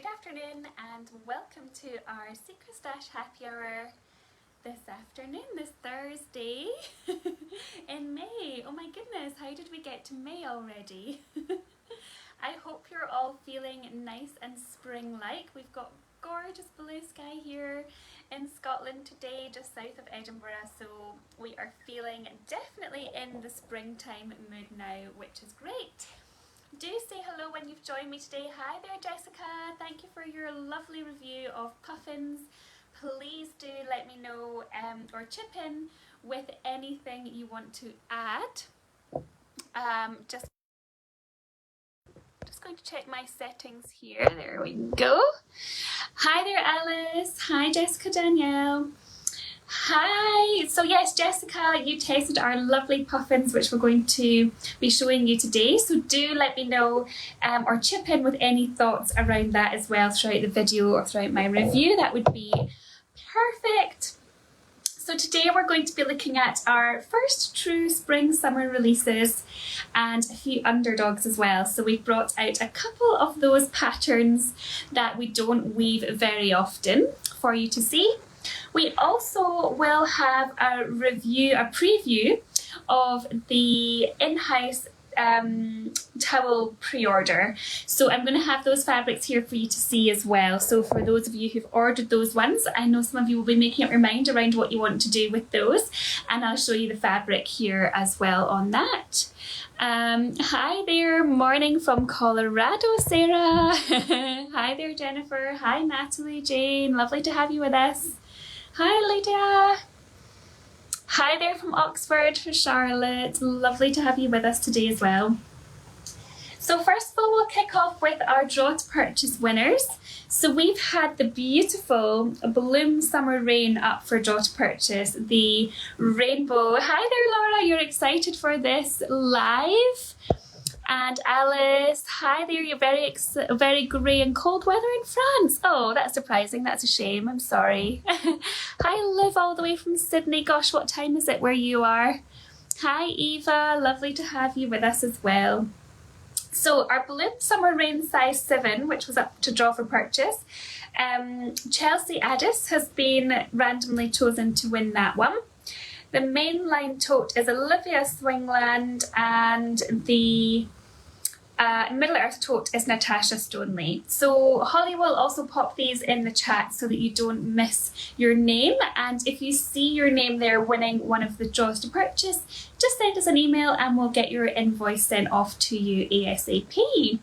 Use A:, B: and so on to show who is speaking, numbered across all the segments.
A: Good afternoon and welcome to our Secret Stash Happy Hour this afternoon, this Thursday in May. Oh my goodness, how did we get to May already? I hope you're all feeling nice and spring-like. We've got gorgeous blue sky here in Scotland today, just south of Edinburgh, so we are feeling definitely in the springtime mood now, which is great. Do say hello when you've joined me today. Hi there, Jessica. Thank you for your lovely review of Puffins. Please do let me know or chip in with anything you want to add. Just going to check my settings here. There we go. Hi there, Alice. Hi, Jessica Danielle. Hi! So yes, Jessica, you tested our lovely puffins which we're going to be showing you today, so do let me know or chip in with any thoughts around that as well throughout the video or throughout my review. That would be perfect. So today we're going to be looking at our first true spring summer releases and a few underdogs as well. So we've brought out a couple of those patterns that we don't weave very often for you to see. We also will have a preview of the in-house towel pre-order. So I'm going to have those fabrics here for you to see as well. So for those of you who've ordered those ones, I know some of you will be making up your mind around what you want to do with those, and I'll show you the fabric here as well on that. Hi there, morning from Colorado, Sarah. Hi there, Jennifer. Hi, Natalie, Jane. Lovely to have you with us. Hi, Lydia. Hi there from Oxford for Charlotte. Lovely to have you with us today as well. So first of all, we'll kick off with our draw to purchase winners. So we've had the beautiful Bloom Summer Rain up for draw to purchase, the rainbow. Hi there, Laura, you're excited for this live? And Alice, hi there, you're very grey and cold weather in France. Oh, that's surprising, that's a shame, I'm sorry. Hi Liv, all the way from Sydney. Gosh, what time is it where you are? Hi Eva, lovely to have you with us as well. So our Bloom Summer Rain size 7, which was up to draw for purchase, Chelsea Addis has been randomly chosen to win that one. The mainline tote is Olivia Swingland, and the Middle Earth tote is Natasha Stoneley. So Holly will also pop these in the chat so that you don't miss your name, and if you see your name there winning one of the draws to purchase, just send us an email and we'll get your invoice sent off to you ASAP.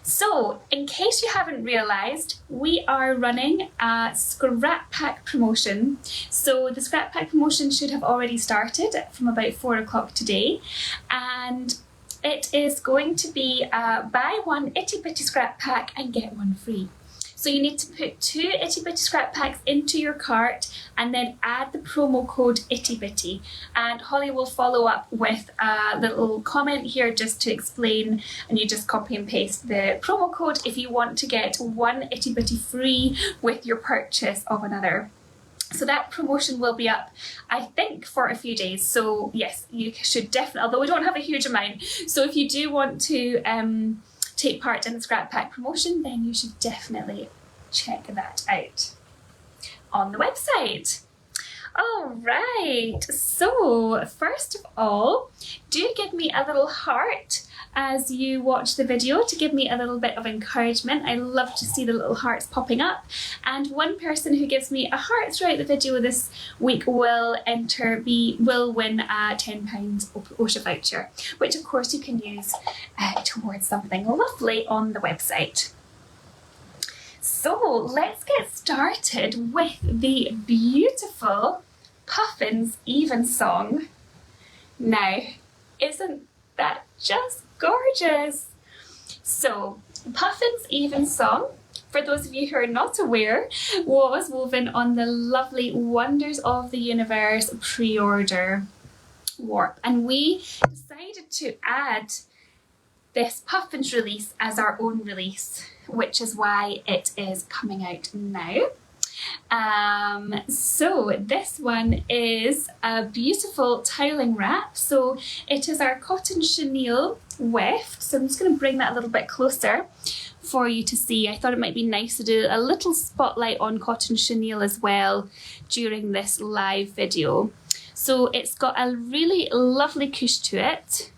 A: So, in case you haven't realised, we are running a scrap pack promotion. So the scrap pack promotion should have already started from about 4 o'clock today, and it is going to be a buy one itty bitty scrap pack and get one free. So you need to put 2 itty bitty scrap packs into your cart and then add the promo code itty bitty. And Holly will follow up with a little comment here just to explain, and you just copy and paste the promo code if you want to get 1 itty bitty free with your purchase of another. So that promotion will be up, I think, for a few days. So yes, you should definitely, although we don't have a huge amount, so if you do want to take part in the scrap pack promotion, then you should definitely check that out on the website. All right, so first of all, do give me a little heart as you watch the video to give me a little bit of encouragement. I love to see the little hearts popping up, and one person who gives me a heart throughout the video this week will win a £10 Oscha voucher, which of course you can use towards something lovely on the website. So let's get started with the beautiful Puffins Evensong. Now, isn't that just gorgeous? So, Puffins Evensong, for those of you who are not aware, was woven on the lovely Wonders of the Universe pre-order warp, and we decided to add this Puffins release as our own release, which is why it is coming out now. So this one is a beautiful tiling wrap. So it is our cotton chenille weft. So I'm just going to bring that a little bit closer for you to see. I thought it might be nice to do a little spotlight on cotton chenille as well during this live video. So it's got a really lovely cush to it,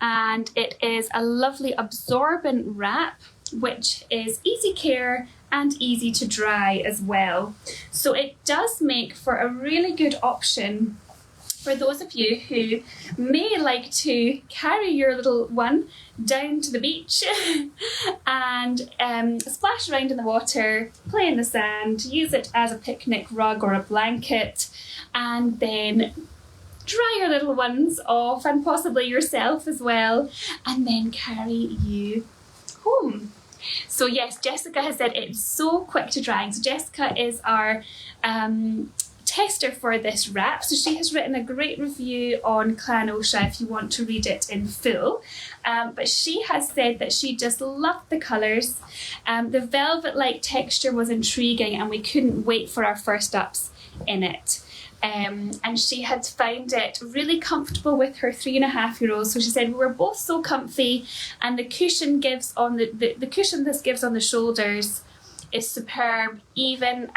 A: and it is a lovely absorbent wrap, which is easy care and easy to dry as well. So it does make for a really good option for those of you who may like to carry your little one down to the beach and splash around in the water, play in the sand, use it as a picnic rug or a blanket, and then dry your little ones off, and possibly yourself as well, and then carry you home. So yes, Jessica has said it's so quick to drying. So Jessica is our tester for this wrap. So she has written a great review on Clan Oscha if you want to read it in full. But she has said that she just loved the colours. The velvet-like texture was intriguing, and we couldn't wait for our first ups in it. And she had found it really comfortable with her 3.5-year-old. So she said we were both so comfy, and the cushion gives on the cushion this gives on the shoulders is superb. Even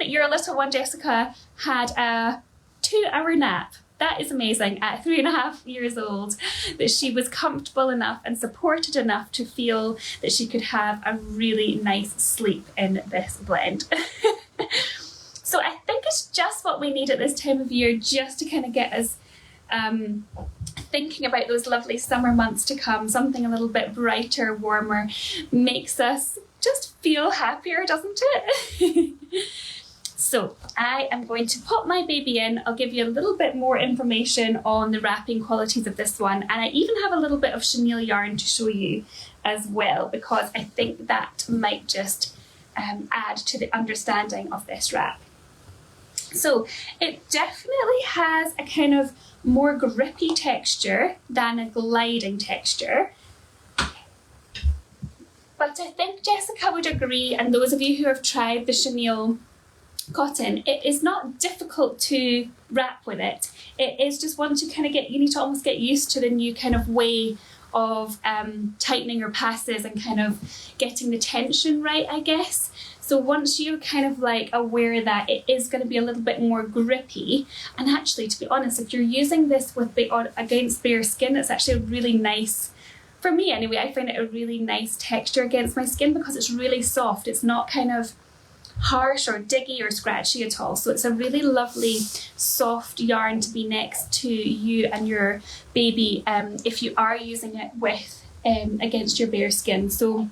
A: your little one Jessica had a 2-hour nap. That is amazing at 3.5 years old, that she was comfortable enough and supported enough to feel that she could have a really nice sleep in this blend. So I think it's just what we need at this time of year, just to kind of get us thinking about those lovely summer months to come. Something a little bit brighter, warmer, makes us just feel happier, doesn't it? So I am going to pop my baby in. I'll give you a little bit more information on the wrapping qualities of this one, and I even have a little bit of chenille yarn to show you as well, because I think that might just add to the understanding of this wrap. So it definitely has a kind of more grippy texture than a gliding texture. But I think Jessica would agree, and those of you who have tried the chenille cotton, it is not difficult to wrap with it. It is just one to kind of you need to almost get used to the new kind of way of tightening your passes and kind of getting the tension right, I guess. So once you're kind of like aware that it is going to be a little bit more grippy, and actually, to be honest, if you're using this with against bare skin, it's actually a really nice, for me anyway, I find it a really nice texture against my skin, because it's really soft. It's not kind of harsh or diggy or scratchy at all. So it's a really lovely soft yarn to be next to you and your baby if you are using it with against your bare skin. So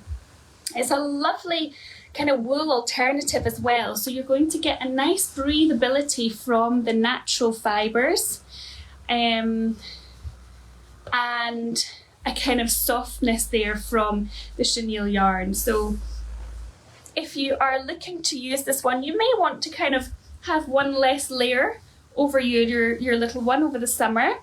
A: it's a lovely kind of wool alternative as well. So you're going to get a nice breathability from the natural fibres, and a kind of softness there from the chenille yarn. So if you are looking to use this one, you may want to kind of have one less layer over your little one over the summer.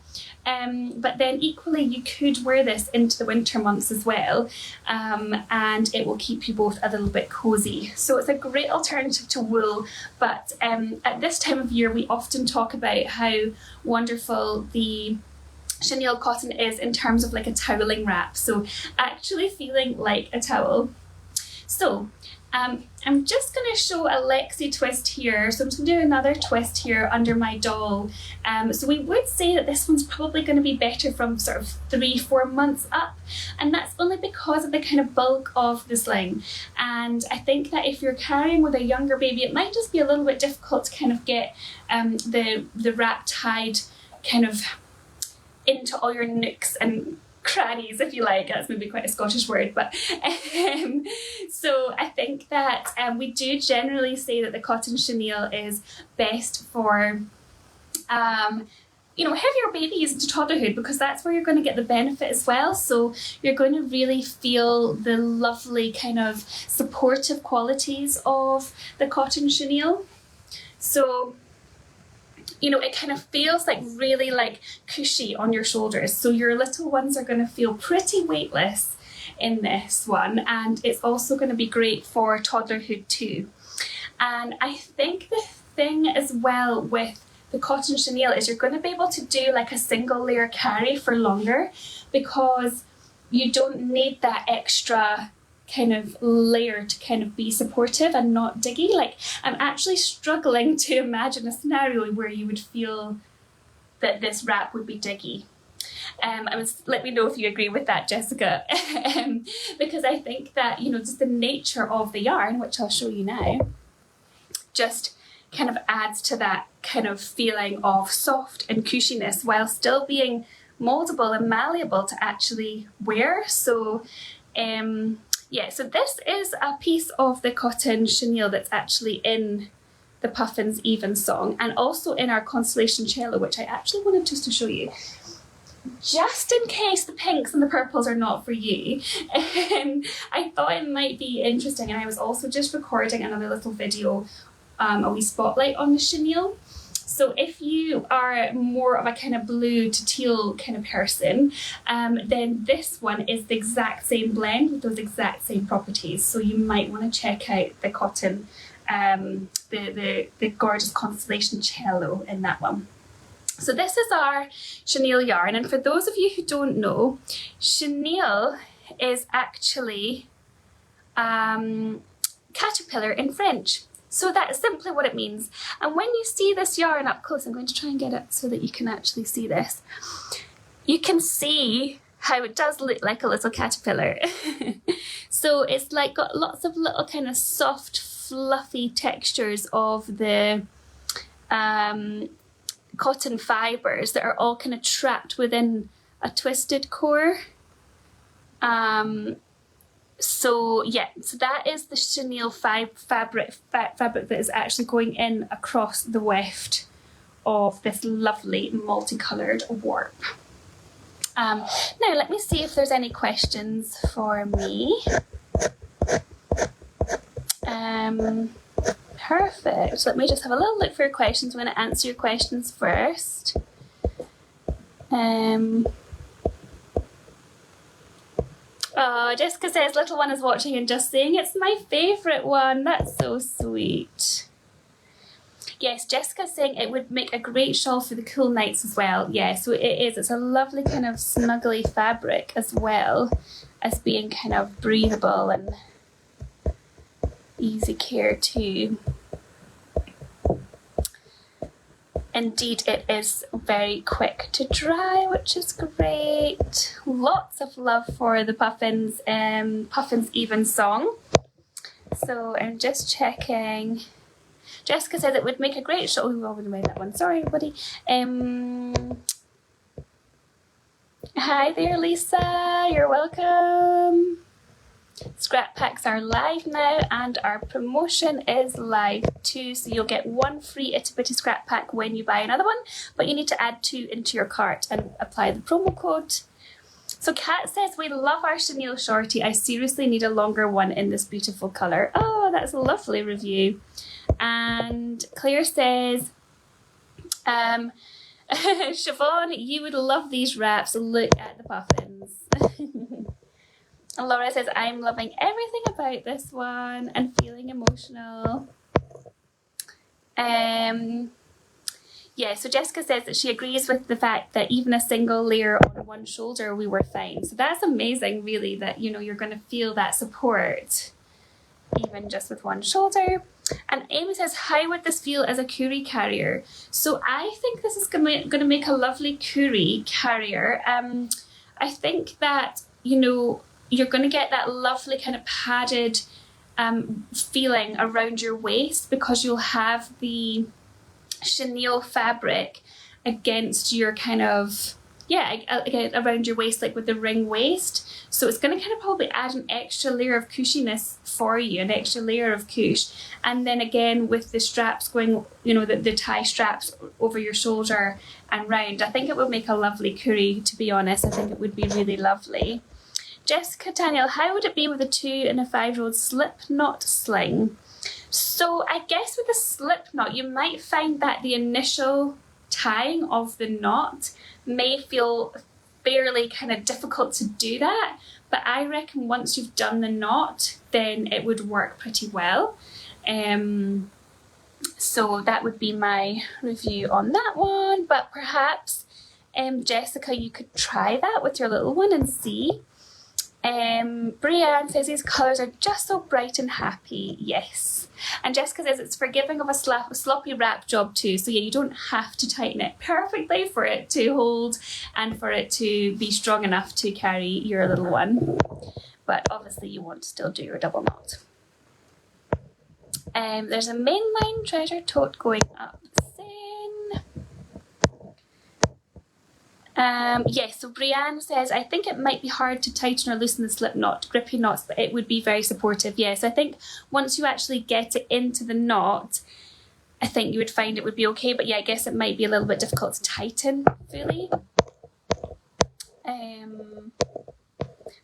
A: But then equally you could wear this into the winter months as well, and it will keep you both a little bit cozy. So it's a great alternative to wool, but at this time of year we often talk about how wonderful the chenille cotton is in terms of like a toweling wrap, so actually feeling like a towel. So I'm just going to show a Lexi twist here. So I'm just going to do another twist here under my doll. So we would say that this one's probably going to be better from sort of 3-4 months up, and that's only because of the kind of bulk of the sling. And I think that if you're carrying with a younger baby, it might just be a little bit difficult to kind of get the wrap tied kind of into all your nooks and crannies, if you like. That's maybe quite a Scottish word, but so I think that we do generally say that the cotton chenille is best for heavier babies into toddlerhood, because that's where you're going to get the benefit as well. So you're going to really feel the lovely kind of supportive qualities of the cotton chenille. So it kind of feels like really like cushy on your shoulders. So your little ones are going to feel pretty weightless in this one, and it's also going to be great for toddlerhood too. And I think the thing as well with the cotton chenille is you're going to be able to do like a single layer carry for longer, because you don't need that extra kind of layer to kind of be supportive and not diggy. Like, I'm actually struggling to imagine a scenario where you would feel that this wrap would be diggy. Let me know if you agree with that, Jessica. Because I think that, you know, just the nature of the yarn, which I'll show you now, just kind of adds to that kind of feeling of soft and cushiness while still being moldable and malleable to actually wear. So yeah, so this is a piece of the cotton chenille that's actually in the Puffins Even song, and also in our Constellation Cello, which I actually wanted just to show you, just in case the pinks and the purples are not for you. I thought it might be interesting, and I was also just recording another little video, a wee spotlight on the chenille. So if you are more of a kind of blue to teal kind of person, then this one is the exact same blend with those exact same properties. So you might want to check out the cotton, the gorgeous Constellation Cello in that one. So this is our chenille yarn, and for those of you who don't know, chenille is actually caterpillar in French. So that's simply what it means. And when you see this yarn up close, I'm going to try and get it so that you can actually see this. You can see how it does look like a little caterpillar. So it's like got lots of little kind of soft, fluffy textures of the cotton fibres that are all kind of trapped within a twisted core. So yeah, so that is the chenille fabric that is actually going in across the weft of this lovely multicoloured warp. Now let me see if there's any questions for me. Perfect. So let me just have a little look for your questions. I'm going to answer your questions first. Oh, Jessica says little one is watching and just saying it's my favourite one. That's so sweet. Yes, Jessica's saying it would make a great shawl for the cool nights as well. Yeah, so it is. It's a lovely kind of snuggly fabric as well as being kind of breathable and easy care too. Indeed, it is very quick to dry, which is great. Lots of love for the Puffins, Puffins Even song. So I'm just checking. Jessica said it would make a great shawl. We've already made that one. Sorry, everybody. Hi there, Lisa. You're welcome. Scrap packs are live now, and our promotion is live too, so you'll get one free Itty Bitty scrap pack when you buy another one, but you need to add 2 into your cart and apply the promo code. So Kat says, we love our chenille shorty. I seriously need a longer one in this beautiful colour. Oh, that's a lovely review. And Claire says, Siobhan, you would love these wraps. Look at the Puffins. And Laura says, I'm loving everything about this one and feeling emotional. Yeah, so Jessica says that she agrees with the fact that even a single layer on one shoulder, we were fine. So that's amazing, really, that, you know, you're going to feel that support even just with one shoulder. And Amy says, how would this feel as a Curie carrier? So I think this is going to make a lovely Curie carrier. I think that, you know, you're going to get that lovely kind of padded feeling around your waist because you'll have the chenille fabric against your kind of, yeah, again, around your waist, like with the ring waist. So it's going to kind of probably add an extra layer of cushiness for you, an extra layer of cush. And then again, with the straps going, you know, the tie straps over your shoulder and round, I think it would make a lovely Curie, to be honest. I think it would be really lovely. Jessica Daniel, how would it be with a 2- and a 5-year-old slip knot sling? So I guess with a slip knot, you might find that the initial tying of the knot may feel fairly kind of difficult to do that, but I reckon once you've done the knot, then it would work pretty well. So that would be my review on that one, but perhaps Jessica, you could try that with your little one and see. Brianne says these colours are just so bright and happy. Yes. And Jessica says it's forgiving of a sloppy wrap job too. So yeah, you don't have to tighten it perfectly for it to hold and for it to be strong enough to carry your little one. But obviously you want to still do your double knot. There's a mainline treasure tote going up soon. Yes, so Brianne says, I think it might be hard to tighten or loosen the slip knot, grippy knots, but it would be very supportive. Yes, I think once you actually get it into the knot, I think you would find it would be okay. But yeah, I guess it might be a little bit difficult to tighten fully.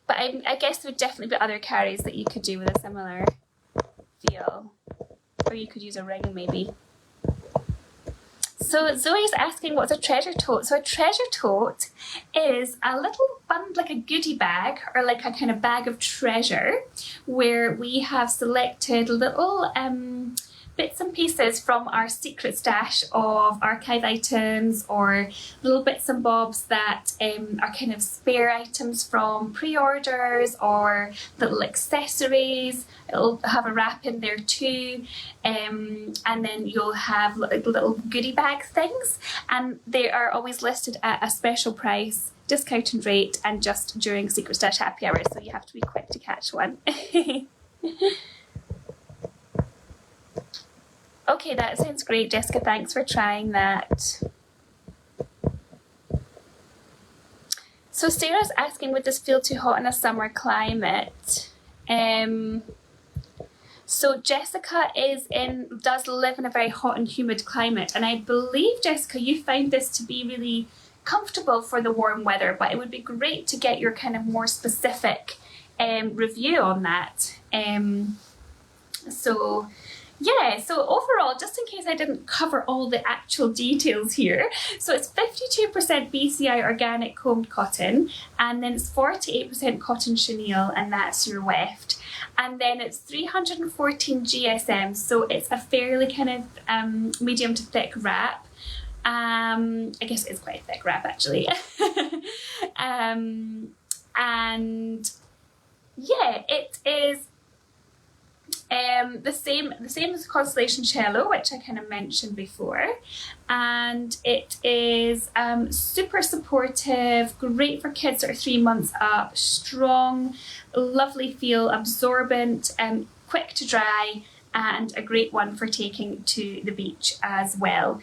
A: But I guess there would definitely be other carries that you could do with a similar feel. Or you could use a ring maybe. So Zoe's asking what's a treasure tote. So a treasure tote is a little bundle, like a goodie bag or like a kind of bag of treasure where we have selected little bits and pieces from our secret stash of archive items or little bits and bobs that are kind of spare items from pre-orders or little accessories. It'll have a wrap in there too, and then you'll have little goodie bag things, and they are always listed at a special price, discounted rate, and just during Secret Stash happy hours, so you have to be quick to catch one. Okay, that sounds great, Jessica. Thanks for trying that. So Sarah's asking, would this feel too hot in a summer climate? So Jessica does live in a very hot and humid climate, and I believe, Jessica, you find this to be really comfortable for the warm weather, but it would be great to get your kind of more specific review on that. So yeah, so overall, just in case I didn't cover all the actual details here, so it's 52% BCI organic combed cotton, and then it's 48% cotton chenille, and that's your weft. And then it's 314 GSM, so it's a fairly kind of medium to thick wrap. I guess it's quite a thick wrap actually. And yeah, it is the same as Constellation Cello, which I kind of mentioned before, and it is super supportive, great for kids that are 3 months up, strong, lovely feel, absorbent, quick to dry, and a great one for taking to the beach as well.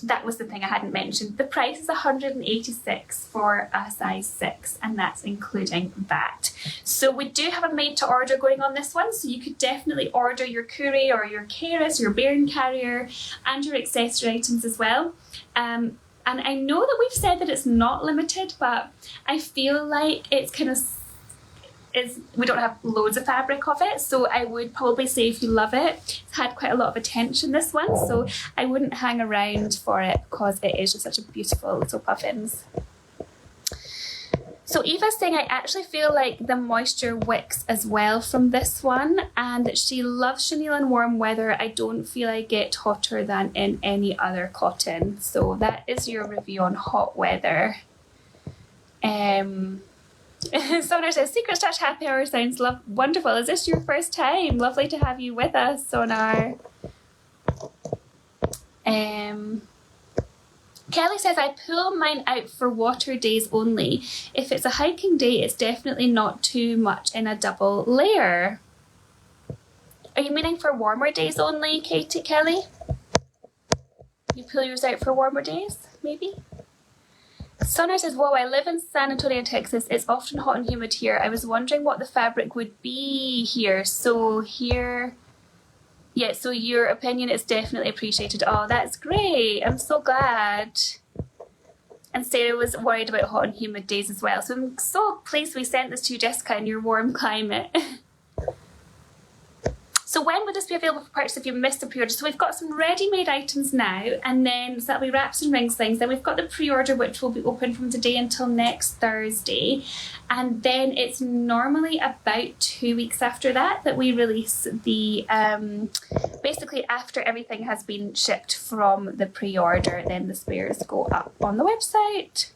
A: That was the thing I hadn't mentioned. The price is $186 for a size 6, and that's including that. So we do have a made to order going on this one, so you could definitely order your Kuri or your Keris, your Bairn Carrier, and your accessory items as well. And I know that we've said that it's not limited, but I feel like it's kind of we don't have loads of fabric of it, so I would probably say if you love it, it's had quite a lot of attention, this one, so I wouldn't hang around for it because it is just such a beautiful little puffins. So Eva's saying, I actually feel like the moisture wicks as well from this one, and that she loves chenille in warm weather. I don't feel I get hotter than in any other cotton. So that is your review on hot weather. Sonar says, Secret Stash happy hour sounds wonderful. Is this your first time? Lovely to have you with us, Sonar. Kelly says, I pull mine out for water days only. If it's a hiking day, it's definitely not too much in a double layer. Are you meaning for warmer days only, Kelly? You pull yours out for warmer days, maybe? Sonar says, whoa, I live in San Antonio, Texas. It's often hot and humid here. I was wondering what the fabric would be here. So here, yeah, so your opinion is definitely appreciated. Oh, that's great. I'm so glad. And Sarah was worried about hot and humid days as well. So I'm so pleased we sent this to you, Jessica, in your warm climate. So when would this be available for purchase if you missed the pre-order? So we've got some ready-made items now, and then so that'll be wraps and ring slings. Then we've got the pre-order, which will be open from today until next Thursday. And then it's normally about 2 weeks after that that we release the, basically after everything has been shipped from the pre-order, then the spares go up on the website.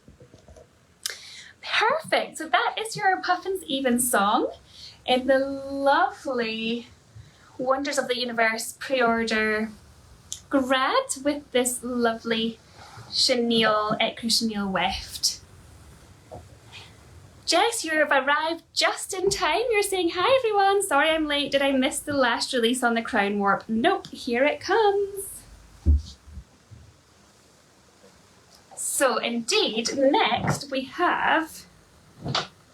A: Perfect, so that is your Puffins Even song in the lovely Wonders of the Universe pre-order grad with this lovely chenille, ecru chenille weft. Jess, you've arrived just in time. You're saying, hi everyone, sorry I'm late. Did I miss the last release on the crown warp? Nope, here it comes. So indeed, next we have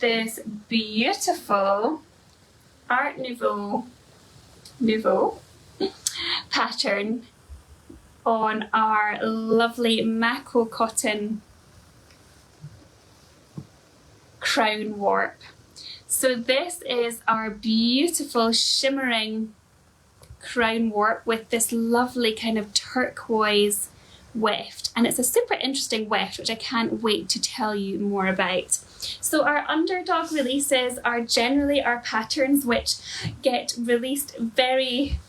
A: this beautiful Art Nouveau pattern on our lovely Mako cotton crown warp. So this is our beautiful shimmering crown warp with this lovely kind of turquoise weft, and it's a super interesting weft which I can't wait to tell you more about. So our Underdog releases are generally our patterns which get released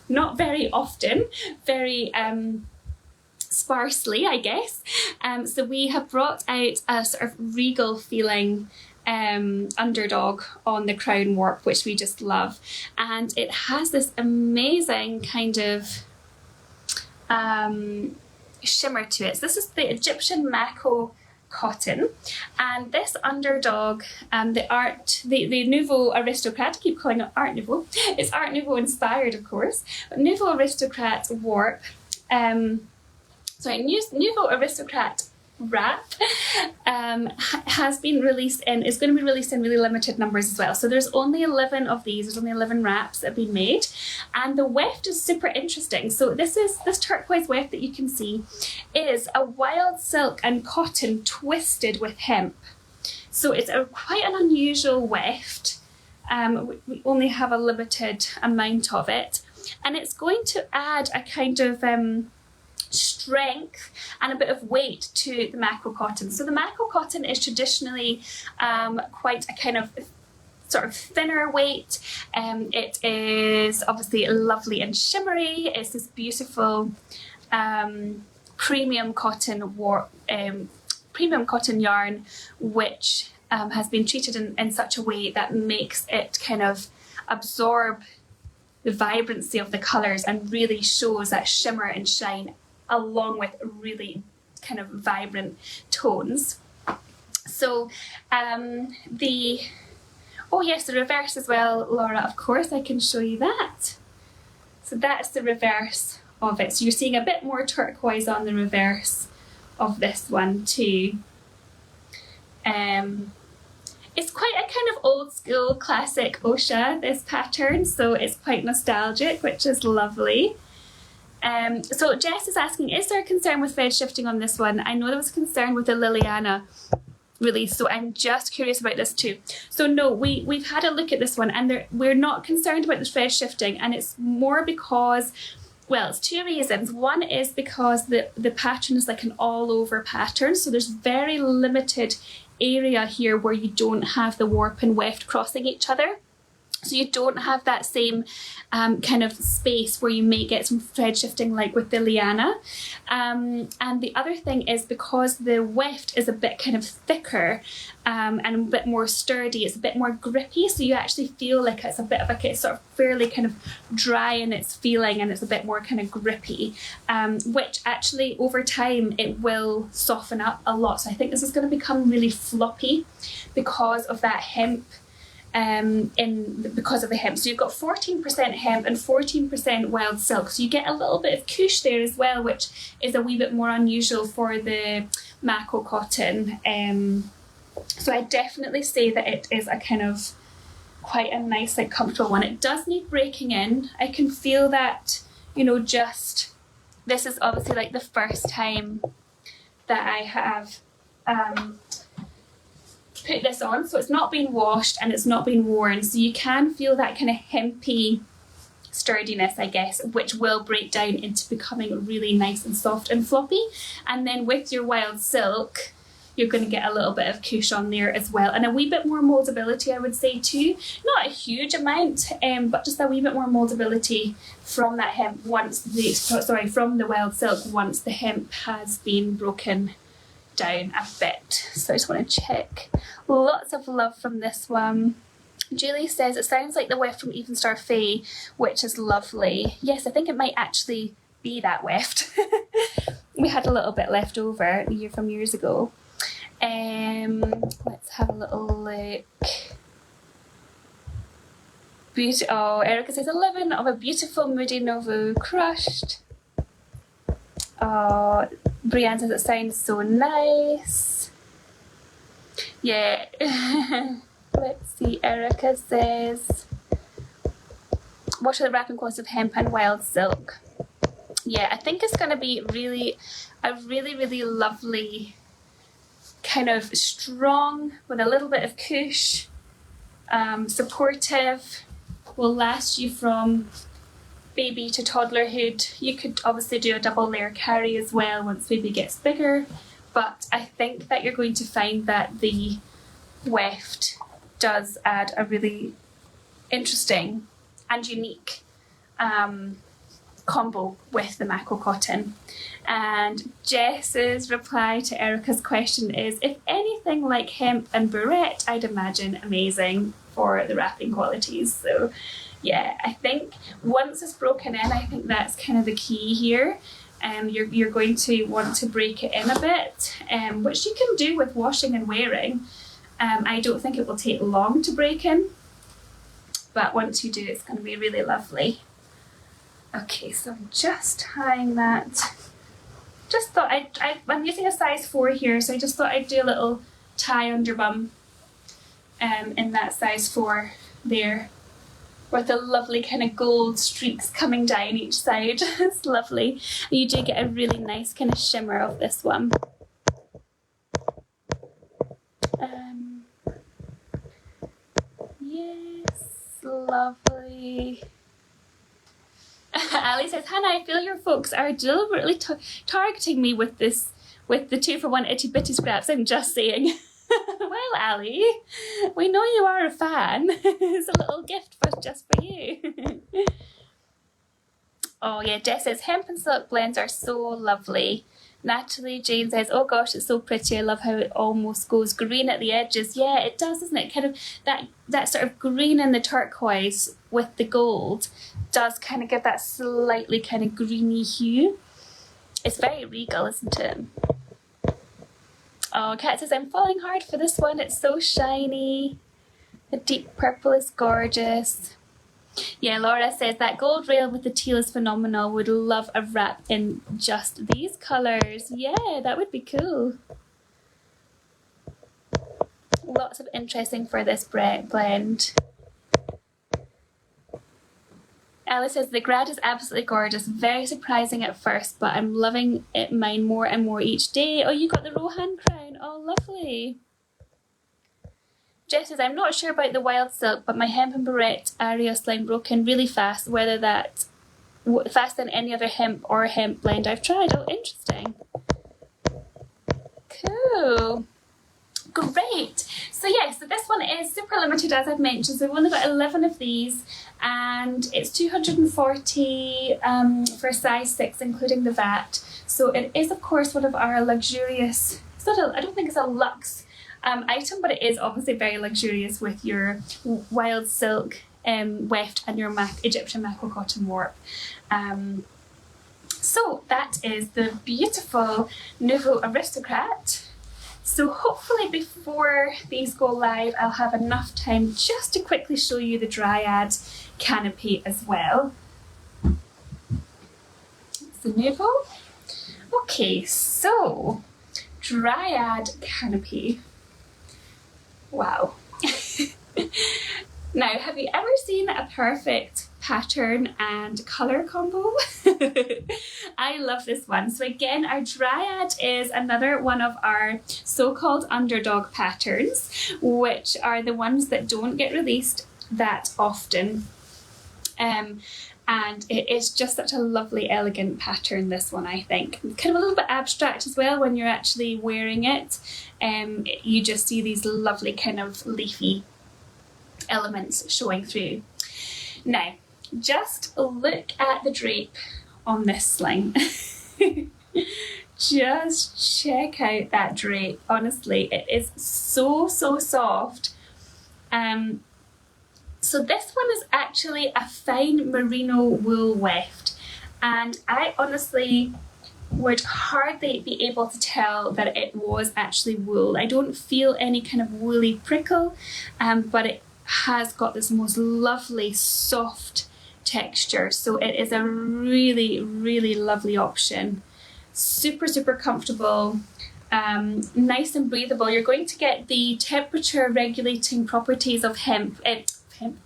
A: not very often, very sparsely, I guess. So we have brought out a sort of regal feeling Underdog on the crown warp, which we just love, and it has this amazing kind of shimmer to it. So this is the Egyptian Mako cotton, and this Underdog, the Nouveau Aristocrat, I keep calling it Art Nouveau, it's Art Nouveau inspired of course, but Nouveau Aristocrat warp, Nouveau Aristocrat wrap has been released in, is going to be released in really limited numbers as well. So there's only 11 of these, there's only 11 wraps that have been made, and the weft is super interesting. So this turquoise weft that you can see is a wild silk and cotton twisted with hemp. So it's quite an unusual weft. We only have a limited amount of it, and it's going to add a kind of strength and a bit of weight to the Mako cotton. So the Mako cotton is traditionally quite a kind of sort of thinner weight. It is obviously lovely and shimmery. It's this beautiful premium cotton yarn which has been treated in such a way that makes it kind of absorb the vibrancy of the colours and really shows that shimmer and shine along with really kind of vibrant tones. So oh yes, the reverse as well, Laura, of course I can show you that. So that's the reverse of it. So you're seeing a bit more turquoise on the reverse of this one too. It's quite a kind of old school classic Oscha, this pattern, so it's quite nostalgic, which is lovely. So Jess is asking, is there a concern with thread shifting on this one? I know there was a concern with the Liliana release, so I'm just curious about this too. So no, we've had a look at this one, and we're not concerned about the thread shifting, and it's more because, well, it's two reasons. One is because the pattern is like an all over pattern, so there's very limited area here where you don't have the warp and weft crossing each other. So you don't have that same kind of space where you may get some thread shifting like with the liana. And the other thing is because the weft is a bit kind of thicker and a bit more sturdy, it's a bit more grippy, so you actually feel like it's a bit of it's sort of fairly kind of dry in its feeling, and it's a bit more kind of grippy, which actually over time it will soften up a lot. So I think this is going to become really floppy because of that hemp. Because of the hemp. So you've got 14% hemp and 14% wild silk. So you get a little bit of couche there as well, which is a wee bit more unusual for the Mako cotton. So I definitely say that it is a kind of quite a nice, like, comfortable one. It does need breaking in. I can feel that, you know, just this is obviously like the first time that I have put this on, so it's not been washed and it's not been worn, so you can feel that kind of hempy sturdiness, I guess, which will break down into becoming really nice and soft and floppy. And then with your wild silk, you're going to get a little bit of cush on there as well, and a wee bit more moldability, I would say too. Not a huge amount, but just a wee bit more moldability from that hemp from the wild silk once the hemp has been broken down a bit. So I just want to check. Lots of love from this one. Julie says it sounds like the weft from Even Star Faye, which is lovely. Yes, I think it might actually be that weft. We had a little bit left over from years ago. Let's have a little look. Oh, Erica says 11 of a beautiful moody Nouveau crushed. Oh, Brianne says it sounds so nice. Yeah. Let's see, Erica says, what are the wrapping qualities of hemp and wild silk? Yeah, I think it's going to be a really lovely, kind of strong with a little bit of cush, supportive, will last you from baby to toddlerhood. You could obviously do a double layer carry as well once baby gets bigger, but I think that you're going to find that the weft does add a really interesting and unique combo with the macro cotton. And Jess's reply to Erica's question is, if anything like hemp and barrette, I'd imagine amazing for the wrapping qualities. So yeah, I think once it's broken in, I think that's kind of the key here. You're going to want to break it in a bit, which you can do with washing and wearing. I don't think it will take long to break in, but once you do, it's going to be really lovely. Okay, so I'm just tying that. Just thought I'm using a size 4 here, so I just thought I'd do a little tie under bum in that size 4 there, with the lovely kind of gold streaks coming down each side. It's lovely. And you do get a really nice kind of shimmer of this one. Yes, lovely. Ali says, Hannah, I feel your folks are deliberately targeting me with the 2-for-1 itty bitty scraps. I'm just saying. Well, Ali, we know you are a fan. It's a little gift just for you. Oh yeah, Jess says, hemp and silk blends are so lovely. Natalie Jane says, oh gosh, it's so pretty. I love how it almost goes green at the edges. Yeah, it does, doesn't it? Kind of that sort of green and the turquoise with the gold does kind of give that slightly kind of greeny hue. It's very regal, isn't it? Oh, Kat says, I'm falling hard for this one. It's so shiny. The deep purple is gorgeous. Yeah, Laura says that gold rail with the teal is phenomenal. Would love a wrap in just these colours. Yeah, that would be cool. Lots of interesting for this blend. Alice says the grad is absolutely gorgeous, very surprising at first, but I'm loving mine more and more each day. Oh, you got the Rohan crown. Oh, lovely. Jess says, I'm not sure about the wild silk, but my hemp and barrette area sling broken really fast, whether that faster than any other hemp or hemp blend I've tried. Oh, interesting. Cool. Great. So yeah, so this one is super limited, as I've mentioned. So we've only got 11 of these, and it's 240 for size 6, including the VAT. So it is, of course, one of our luxurious, I don't think it's a luxe item, but it is obviously very luxurious with your wild silk weft and your Egyptian macro cotton warp. So that is the beautiful Nouveau Aristocrat. So hopefully before these go live, I'll have enough time just to quickly show you the Dryad canopy as well. It's the Nouveau. Okay, so Dryad canopy. Wow. Now, have you ever seen a perfect pattern and colour combo? I love this one. So again, our Dryad is another one of our so-called underdog patterns, which are the ones that don't get released that often. And it is just such a lovely, elegant pattern, this one, I think. Kind of a little bit abstract as well when you're actually wearing it. You just see these lovely kind of leafy elements showing through. Now, just look at the drape on this sling. Just check out that drape. Honestly, it is so, so soft. So this one is actually a fine merino wool weft, and I honestly would hardly be able to tell that it was actually wool. I don't feel any kind of woolly prickle, but it has got this most lovely soft texture, so it is a really, really lovely option. Super, super comfortable, nice and breathable. You're going to get the temperature regulating properties of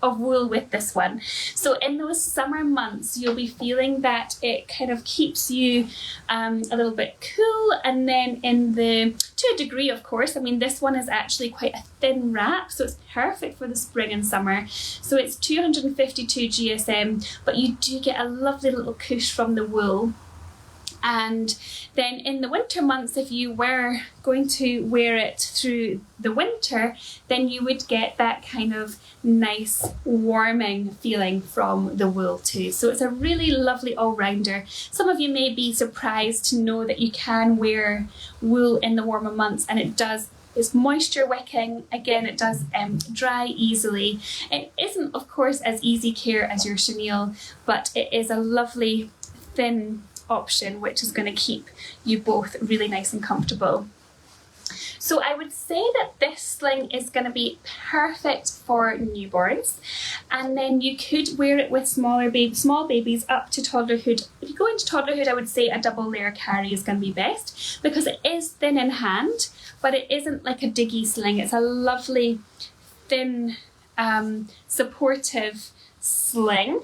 A: of wool with this one. So in those summer months, you'll be feeling that it kind of keeps you a little bit cool, and then to a degree, of course. I mean, this one is actually quite a thin wrap, so it's perfect for the spring and summer. So it's 252 GSM, but you do get a lovely little coosh from the wool. And then in the winter months, if you were going to wear it through the winter, then you would get that kind of nice warming feeling from the wool too. So it's a really lovely all-rounder. Some of you may be surprised to know that you can wear wool in the warmer months, and it's moisture wicking. Again, it does dry easily. It isn't, of course, as easy care as your chenille, but it is a lovely thin option which is going to keep you both really nice and comfortable. So I would say that this sling is going to be perfect for newborns, and then you could wear it with small babies up to toddlerhood. If you go into toddlerhood, I would say a double layer carry is going to be best, because it is thin in hand, but it isn't like a diggy sling. It's a lovely thin supportive sling.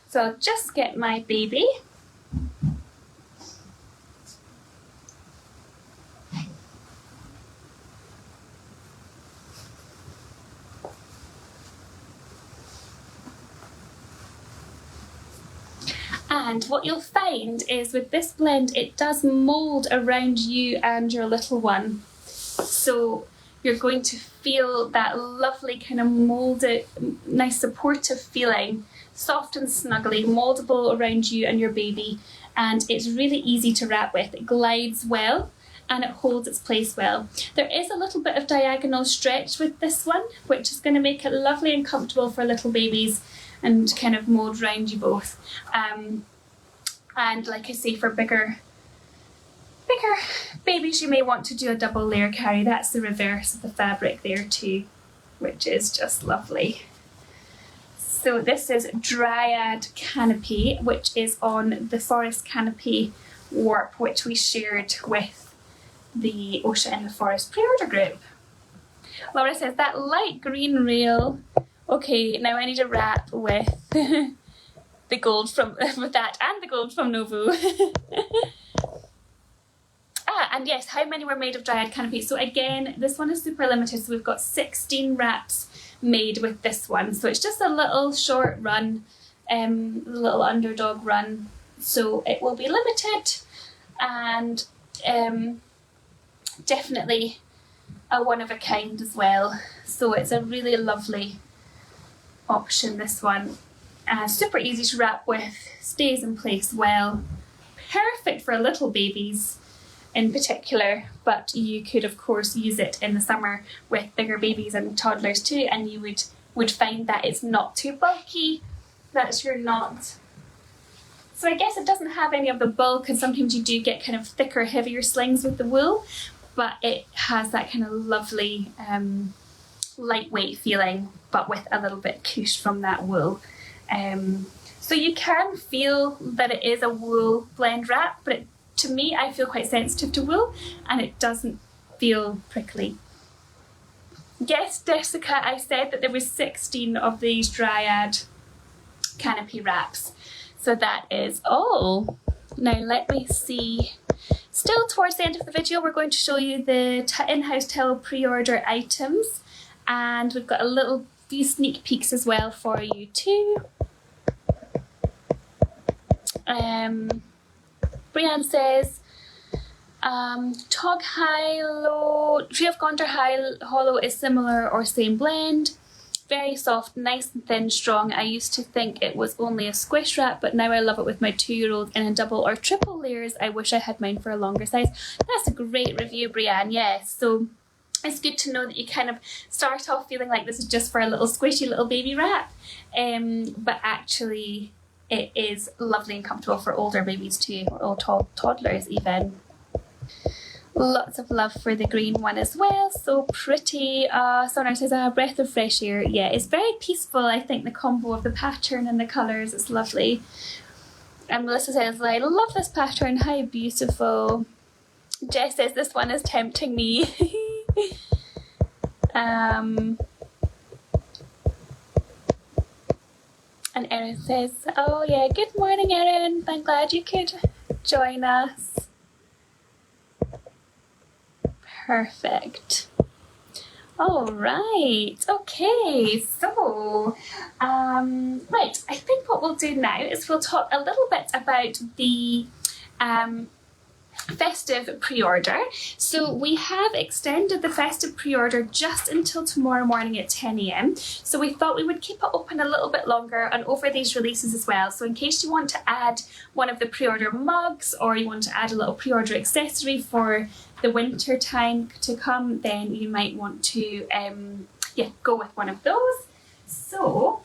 A: So I'll just get my baby. And what you'll find is with this blend, it does mould around you and your little one. So you're going to feel that lovely kind of moulded, nice supportive feeling, soft and snuggly, mouldable around you and your baby. And it's really easy to wrap with. It glides well and it holds its place well. There is a little bit of diagonal stretch with this one, which is going to make it lovely and comfortable for little babies and kind of mould around you both. And like I say, for bigger babies, you may want to do a double layer carry. That's the reverse of the fabric there too, which is just lovely. So this is Dryad Canopy, which is on the Forest Canopy warp, which we shared with the Oscha in the Forest pre-order group. Laura says, that light green rail. Okay, now I need a wrap with the gold from with that and the gold from Nouveau. And yes, how many were made of Dryad Canopy? So again, this one is super limited, so we've got 16 wraps made with this one. So it's just a little short run, little underdog run. So it will be limited, and definitely a one of a kind as well. So it's a really lovely option, this one. Super easy to wrap with, stays in place well, perfect for little babies in particular, but you could of course use it in the summer with bigger babies and toddlers too, and you would find that it's not too bulky. That's your knot. So I guess it doesn't have any of the bulk, and sometimes you do get kind of thicker, heavier slings with the wool, but it has that kind of lovely lightweight feeling, but with a little bit coosh from that wool. So you can feel that it is a wool blend wrap, but to me, I feel quite sensitive to wool, and it doesn't feel prickly. Yes, Jessica, I said that there was 16 of these Dryad Canopy wraps. So that is all. Now let me see. Still towards the end of the video, we're going to show you the in-house towel pre-order items, and we've got a little few sneak peeks as well for you too. Brianne says, Tog Hilo, Tree of Gondor Hollow is similar or same blend. Very soft, nice and thin, strong. I used to think it was only a squish wrap, but now I love it with my 2-year-old in a double or triple layers. I wish I had mine for a longer size. That's a great review, Brianne. Yes, so it's good to know that you kind of start off feeling like this is just for a little squishy little baby wrap, but actually it is lovely and comfortable for older babies too, or toddlers even. Lots of love for the green one as well, so pretty. Sonar says, a breath of fresh air. Yeah, it's very peaceful, I think, the combo of the pattern and the colours, it's lovely. And Melissa says, I love this pattern, how beautiful. Jess says, this one is tempting me. And Erin says, oh yeah, good morning Erin, I'm glad you could join us. Perfect. All right, okay, so right, I think what we'll do now is we'll talk a little bit about the festive pre-order. So we have extended the festive pre-order just until tomorrow morning at 10 AM. So we thought we would keep it open a little bit longer and over these releases as well. So in case you want to add one of the pre-order mugs, or you want to add a little pre-order accessory for the winter time to come, then you might want to go with one of those. So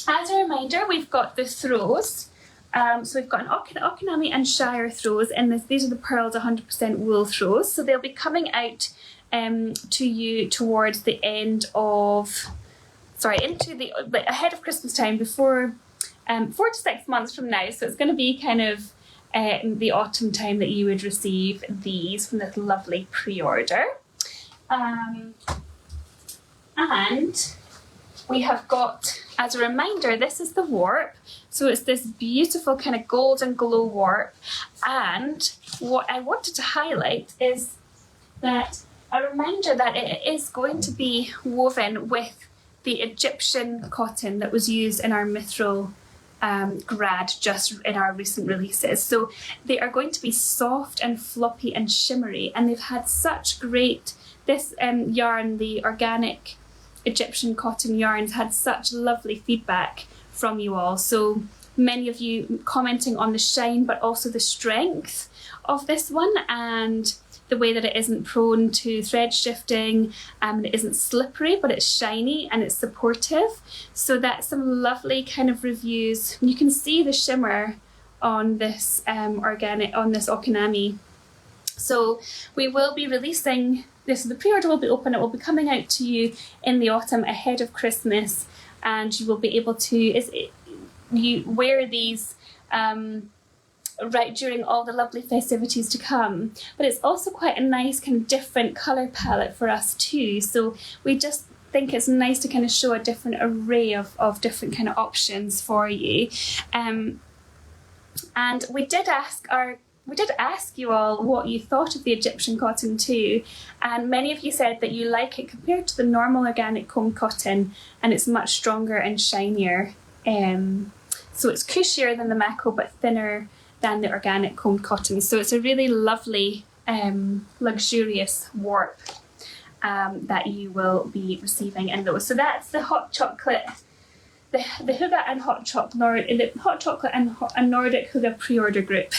A: as a reminder, we've got the throws. So we've got an Okinami and Shire throws in this. These are the pearled 100% wool throws. So they'll be coming out to you towards the end of, ahead of Christmas time, before 4 to 6 months from now. So it's going to be kind of the autumn time that you would receive these from this lovely pre-order. And we have got, as a reminder, this is the warp. So it's this beautiful kind of golden glow warp. And what I wanted to highlight is that a reminder that it is going to be woven with the Egyptian cotton that was used in our mithril grad just in our recent releases. So they are going to be soft and floppy and shimmery, and they've had such great, this yarn, the organic Egyptian cotton yarns, had such lovely feedback from you all. So many of you commenting on the shine but also the strength of this one, and the way that it isn't prone to thread shifting, and it isn't slippery, but it's shiny and it's supportive. So that's some lovely kind of reviews. You can see the shimmer on this Okinami. So we will be releasing this. The pre-order will be open. It will be coming out to you in the autumn ahead of Christmas, and you will be able to you wear these right during all the lovely festivities to come. But it's also quite a nice kind of different colour palette for us too. So we just think it's nice to kind of show a different array of different kind of options for you. And we did ask you all what you thought of the Egyptian cotton too, and many of you said that you like it compared to the normal organic combed cotton, and it's much stronger and shinier. So it's cushier than the Mako but thinner than the organic combed cotton. So it's a really lovely luxurious warp that you will be receiving in those. So that's the hot chocolate, the Hygge and hot chocolate, the hot chocolate and Nordic Hygge pre-order group.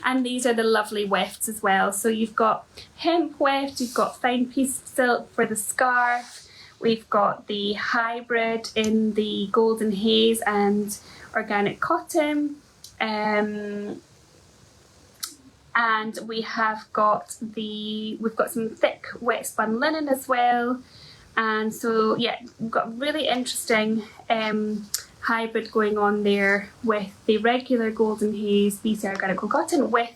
A: And these are the lovely wefts as well. So you've got hemp weft, you've got fine piece silk for the scarf, we've got the hybrid in the golden haze and organic cotton, and we've got some thick wet spun linen as well. And so yeah, we've got really interesting hybrid going on there with the regular golden haze BC organic cotton with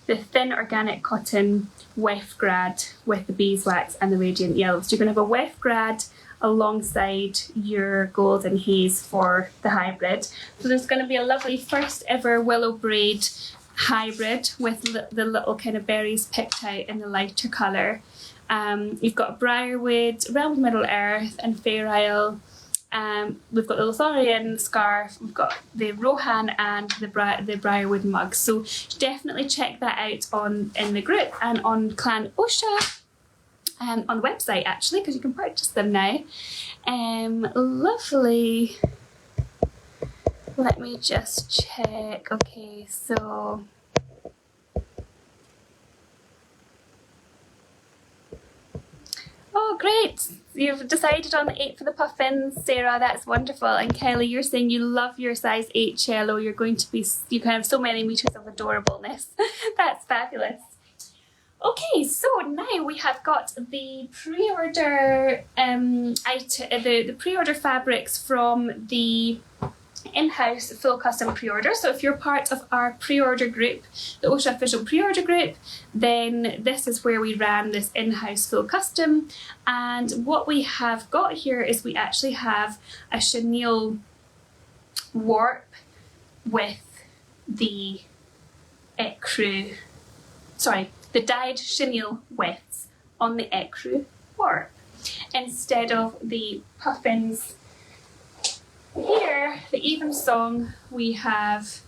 A: the thin organic cotton weft grad with the beeswax and the radiant yellow. So you're going to have a weft grad alongside your golden haze for the hybrid. So there's going to be a lovely first ever willow braid hybrid with the little kind of berries picked out in the lighter colour. You've got briarwood, realm of middle earth and fair isle, We've got the Lotharian scarf, we've got the Rohan and the Briarwood mug. So definitely check that out in the group and on Clan Oscha, on the website actually, because you can purchase them now. Lovely. Let me just check. Okay, so oh great, you've decided on the 8 for the Puffins, Sarah, that's wonderful. And Kelly, you're saying you love your size 8 cello, you can have so many meters of adorableness. That's fabulous. Okay, so now we have got the pre-order the pre-order fabrics from the in-house full custom pre-order. So if you're part of our pre-order group, the Oscha official pre-order group, then this is where we ran this in-house full custom. And what we have got here is we actually have a chenille warp with the ecru, sorry, the dyed chenille widths on the ecru warp instead of the Puffins. Here, the even song, we have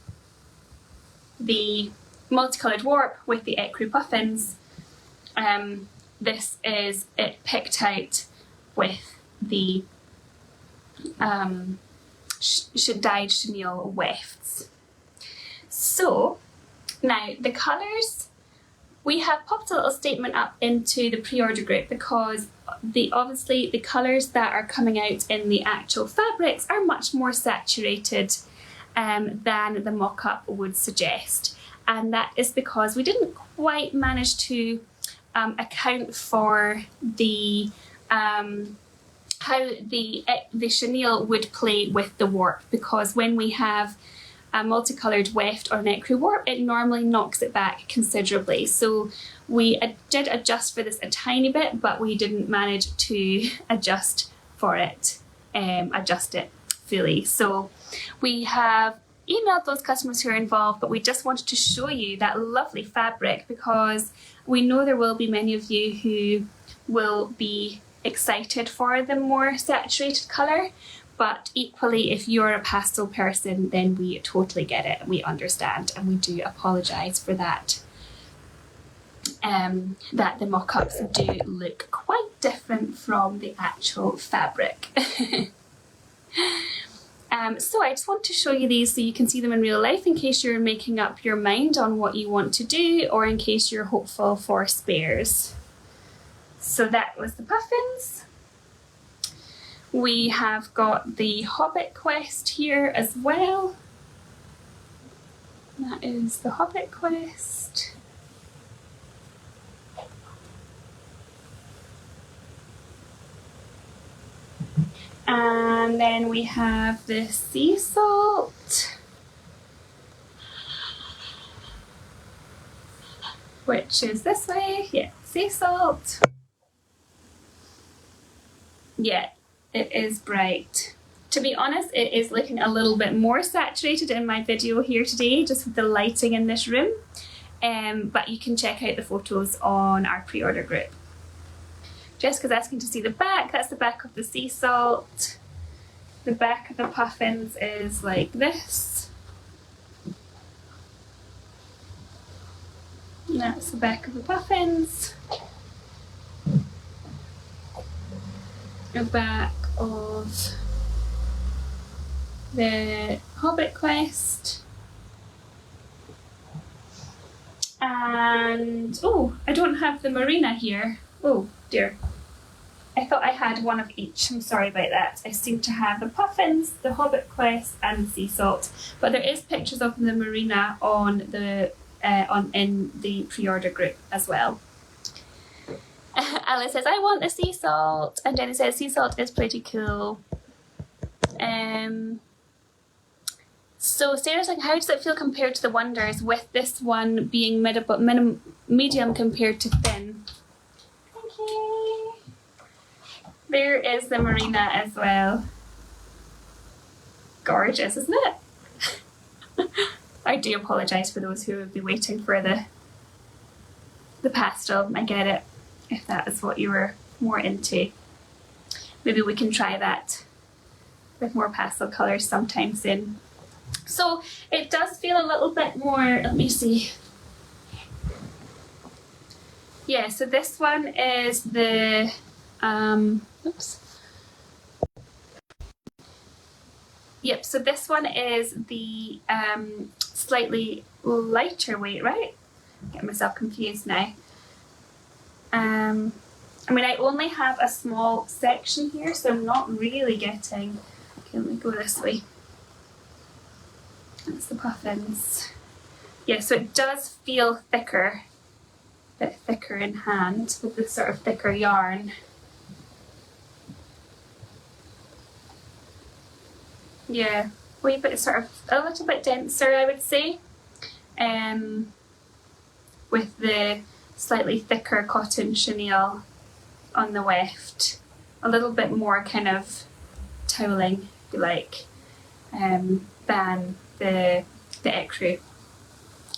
A: the multicoloured warp with the ecru Puffins. This is it picked out with the dyed chenille wefts. So now the colours, we have popped a little statement up into the pre-order group because obviously the colours that are coming out in the actual fabrics are much more saturated than the mock-up would suggest. And that is because we didn't quite manage to account for the how the chenille would play with the warp, because when we have a multicoloured weft or an ecru warp, it normally knocks it back considerably. So we did adjust for this a tiny bit, but we didn't manage to adjust it fully. So we have emailed those customers who are involved, but we just wanted to show you that lovely fabric because we know there will be many of you who will be excited for the more saturated colour. But equally, if you're a pastel person, then we totally get it and we understand, and we do apologise for that. That the mock-ups do look quite different from the actual fabric. So I just want to show you these so you can see them in real life in case you're making up your mind on what you want to do or in case you're hopeful for spares. So that was the Puffins. We have got the Hobbit quest here as well. That is the Hobbit quest. And then we have the sea salt, which is this way. Yeah, sea salt. Yeah. It is bright. To be honest, it is looking a little bit more saturated in my video here today, just with the lighting in this room. But you can check out the photos on our pre-order group. Jessica's asking to see the back. That's the back of the sea salt. The back of the Puffins is like this. And that's the back of the Puffins. The back of the Hobbit quest. And oh, I don't have the marina here. Oh dear. I thought I had one of each. I'm sorry about that. I seem to have the Puffins, the Hobbit quest and the sea salt. But there is pictures of the marina on the in the pre-order group as well. Alice says, I want the sea salt. And Jenny says, sea salt is pretty cool. So Sarah's like, how does it feel compared to the Wonders with this one being medium compared to thin? Thank you. There is the marina as well. Gorgeous, isn't it? I do apologise for those who would be waiting for the pastel. I get it. If that is what you were more into, maybe we can try that with more pastel colours sometime soon. So it does feel a little bit more, let me see. Yeah, so this one is the, oops. Yep, so this one is the slightly lighter weight, right? Getting myself confused now. I mean, I only have a small section here, so I'm not really getting, okay, let me go this way. That's the Puffins. Yeah, so it does feel thicker, a bit thicker in hand with this sort of thicker yarn. Yeah, wee bit sort of a little bit denser, I would say, with the slightly thicker cotton chenille on the weft. A little bit more kind of toweling, if you like, than the ecru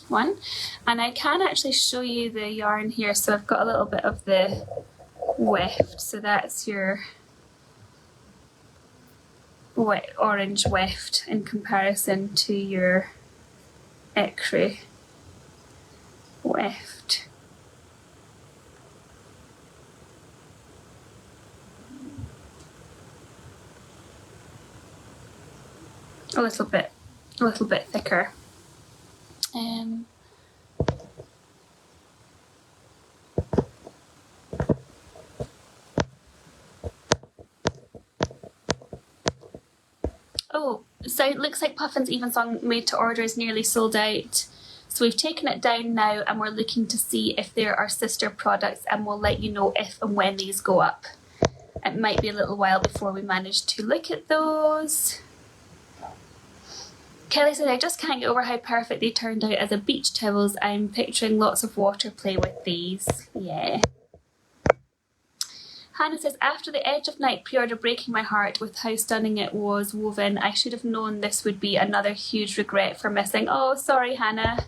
A: one. And I can actually show you the yarn here, so I've got a little bit of the weft, so that's your orange weft in comparison to your ecru weft. A little bit thicker. Oh, so it looks like Puffins Even Song made to order is nearly sold out. So we've taken it down now and we're looking to see if there are sister products, and we'll let you know if and when these go up. It might be a little while before we manage to look at those. Kelly said, I just can't get over how perfect they turned out as a beach towels. I'm picturing lots of water play with these. Yeah. Hannah says, after the Edge of Night pre-order breaking my heart with how stunning it was woven, I should have known this would be another huge regret for missing. Oh, sorry, Hannah.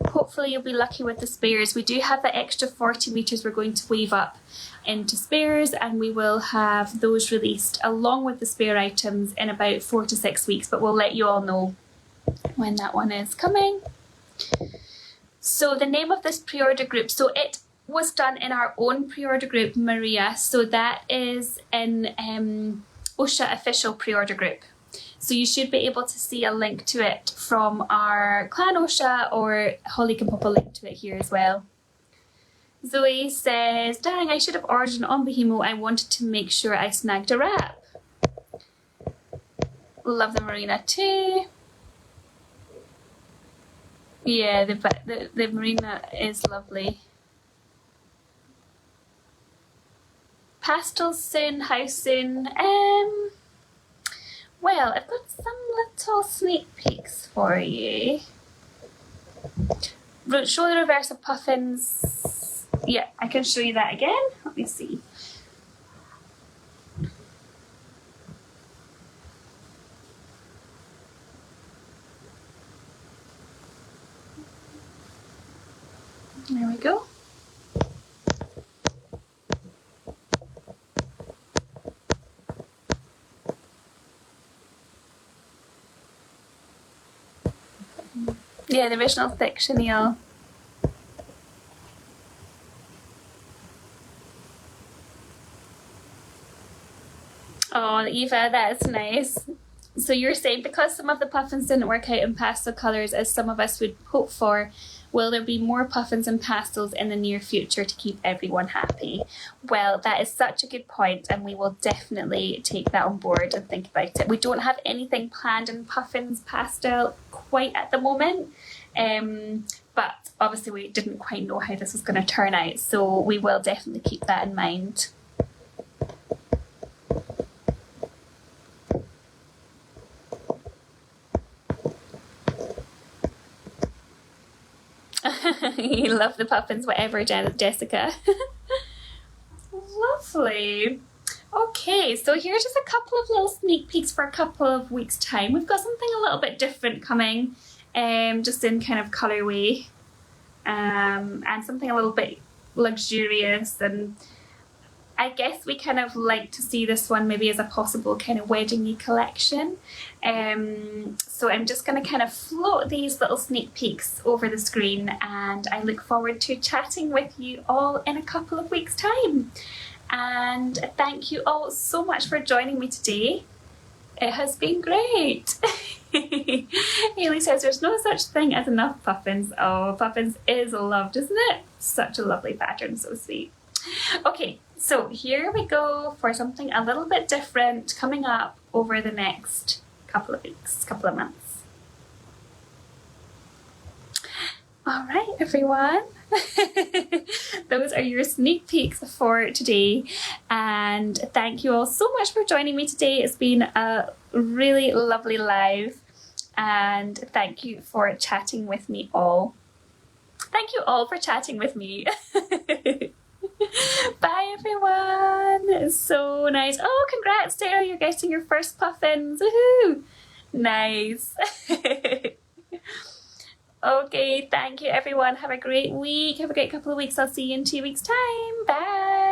A: Hopefully you'll be lucky with the spares. We do have the extra 40 metres we're going to weave up into spares, and we will have those released along with the spare items in about 4 to 6 weeks, but we'll let you all know when that one is coming. So the name of this pre-order group, so it was done in our own pre-order group, Maria, so that is in Oscha official pre-order group. So you should be able to see a link to it from our Clan Oscha, or Holly can pop a link to it here as well. Zoe says, dang, I should have ordered an on Behemoth. I wanted to make sure I snagged a wrap. Love the Marina too. Yeah, the Marina is lovely. Pastels soon, how soon? Well, I've got some little sneak peeks for you. Show the reverse of Puffins. Yeah, I can show you that again. Let me see. There we go. Yeah, the original thick chenille. Oh, Eva, that's nice. So you're saying because some of the puffins didn't work out in pastel colours as some of us would hope for, will there be more puffins and pastels in the near future to keep everyone happy? Well, that is such a good point, and we will definitely take that on board and think about it. We don't have anything planned in puffins pastel quite at the moment, but obviously we didn't quite know how this was going to turn out, so we will definitely keep that in mind. You love the puffins, whatever, Jessica. Lovely. Okay, so here's just a couple of little sneak peeks for a couple of weeks' time. We've got something a little bit different coming, just in kind of colourway, and something a little bit luxurious, and I guess we kind of like to see this one maybe as a possible kind of wedding-y collection. So I'm just going to kind of float these little sneak peeks over the screen, and I look forward to chatting with you all in a couple of weeks' time. And thank you all so much for joining me today. It has been great. Haley says there's no such thing as enough puffins. Oh, puffins is loved, isn't it? Such a lovely pattern, so sweet. Okay, so here we go for something a little bit different coming up over the next couple of weeks, couple of months. All right, everyone. Those are your sneak peeks for today, and thank you all so much for joining me today. It's been a really lovely live, and thank you for chatting with me all. Thank you all for chatting with me. Bye everyone. It's so nice. Oh, congrats Dale, you're getting your first puffins. Woohoo! Nice. Okay, thank you everyone. Have a great week. Have a great couple of weeks. I'll see you in 2 weeks' time. Bye.